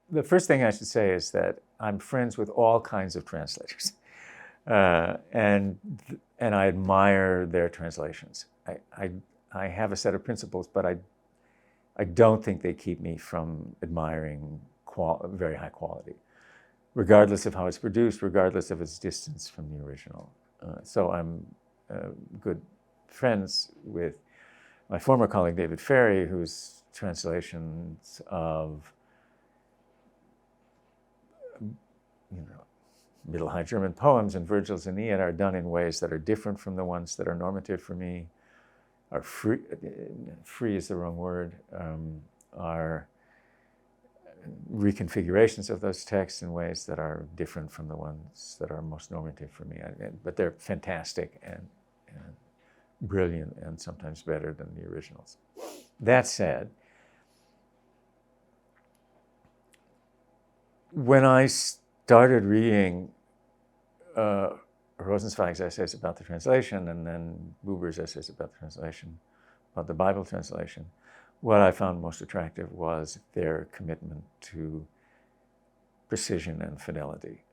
the first thing I should say is that I'm friends with all kinds of translators, and I admire their translations. I have a set of principles, but I don't think they keep me from admiring very high quality, regardless of how it's produced, regardless of its distance from the original. So I'm good friends with my former colleague David Ferry, whose translations of Middle High German poems and Virgil's Aeneid are done in ways that are different from the ones that are normative for me, are free is the wrong word, are reconfigurations of those texts in ways that are different from the ones that are most normative for me. But they're fantastic and brilliant and sometimes better than the originals. That said, when I started reading Rosenzweig's essays about the translation and then Buber's essays about the translation, about the Bible translation, what I found most attractive was their commitment to precision and fidelity.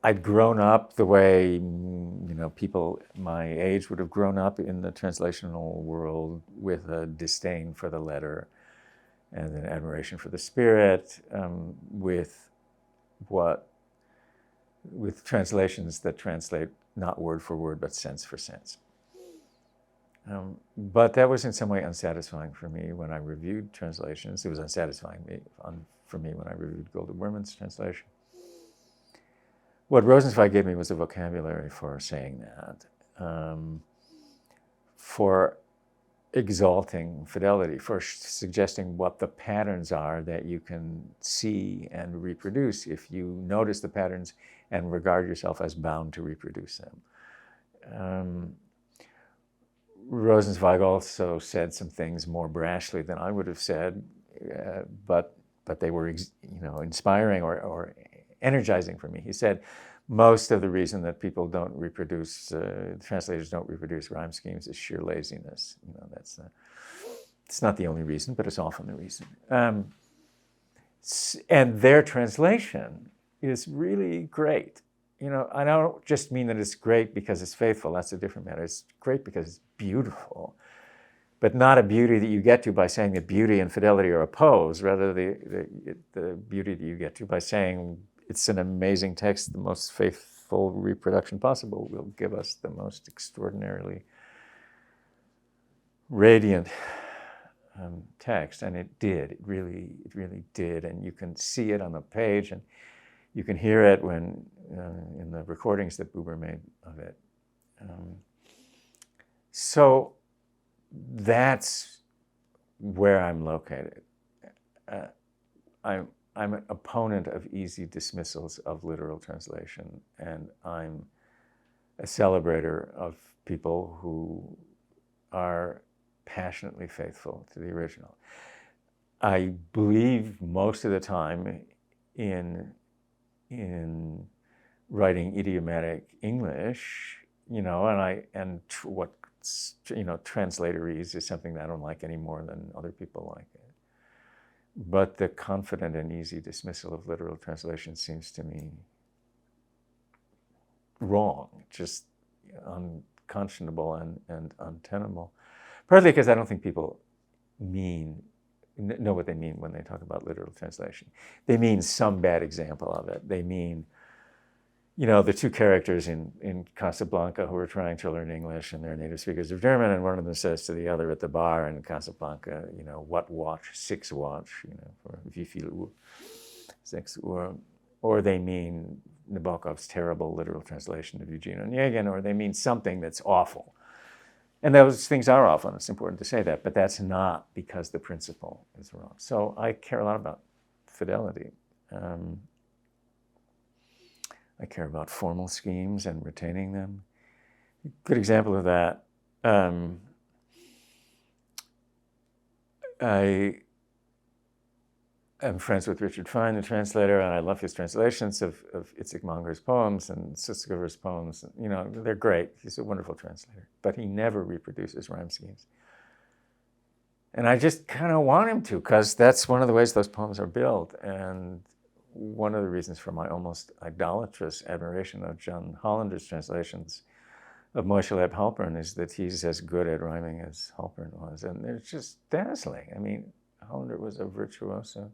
I'd grown up the way people my age would have grown up in the translational world, with a disdain for the letter and an admiration for the spirit, with translations that translate not word for word but sense for sense. But that was in some way unsatisfying for me when I reviewed translations. It was unsatisfying for me when I reviewed Golda Werman's translation. What Rosenzweig gave me was a vocabulary for saying that, for exalting fidelity, for suggesting what the patterns are that you can see and reproduce if you notice the patterns and regard yourself as bound to reproduce them. Rosenzweig also said some things more brashly than I would have said, but they were inspiring or energizing for me. He said, most of the reason that people don't reproduce, translators don't reproduce rhyme schemes is sheer laziness. It's not the only reason, but it's often the reason. And their translation is really great. I don't just mean that it's great because it's faithful. That's a different matter. It's great because it's beautiful, but not a beauty that you get to by saying that beauty and fidelity are opposed. Rather, the beauty that you get to by saying it's an amazing text, the most faithful reproduction possible, will give us the most extraordinarily radiant text. And it did. It really did. And you can see it on the page, and you can hear it when in the recordings that Buber made of it. So that's where I'm located. I'm an opponent of easy dismissals of literal translation, and I'm a celebrator of people who are passionately faithful to the original. I believe most of the time in writing idiomatic English, translatorese is something that I don't like any more than other people like it. But the confident and easy dismissal of literal translation seems to me wrong, just unconscionable and untenable. Partly because I don't think people know what they mean when they talk about literal translation. They mean some bad example of it. They mean, the two characters in Casablanca who are trying to learn English and they're native speakers of German, and one of them says to the other at the bar in Casablanca, what watch? 6 watch, for wie viel Uhr? 6 Uhr. Or they mean Nabokov's terrible literal translation of Eugene Onegin, or they mean something that's awful. And those things are awful, and it's important to say that, but that's not because the principle is wrong. So I care a lot about fidelity. I care about formal schemes and retaining them. A good example of that, I am friends with Richard Fine, the translator, and I love his translations of Itzik Monger's poems and Sutzkever's poems. They're great. He's a wonderful translator, but he never reproduces rhyme schemes. And I just kind of want him to, because that's one of the ways those poems are built. And one of the reasons for my almost idolatrous admiration of John Hollander's translations of Moshe Leib Halpern is that he's as good at rhyming as Halpern was. And it's just dazzling. I mean, Hollander was a virtuoso.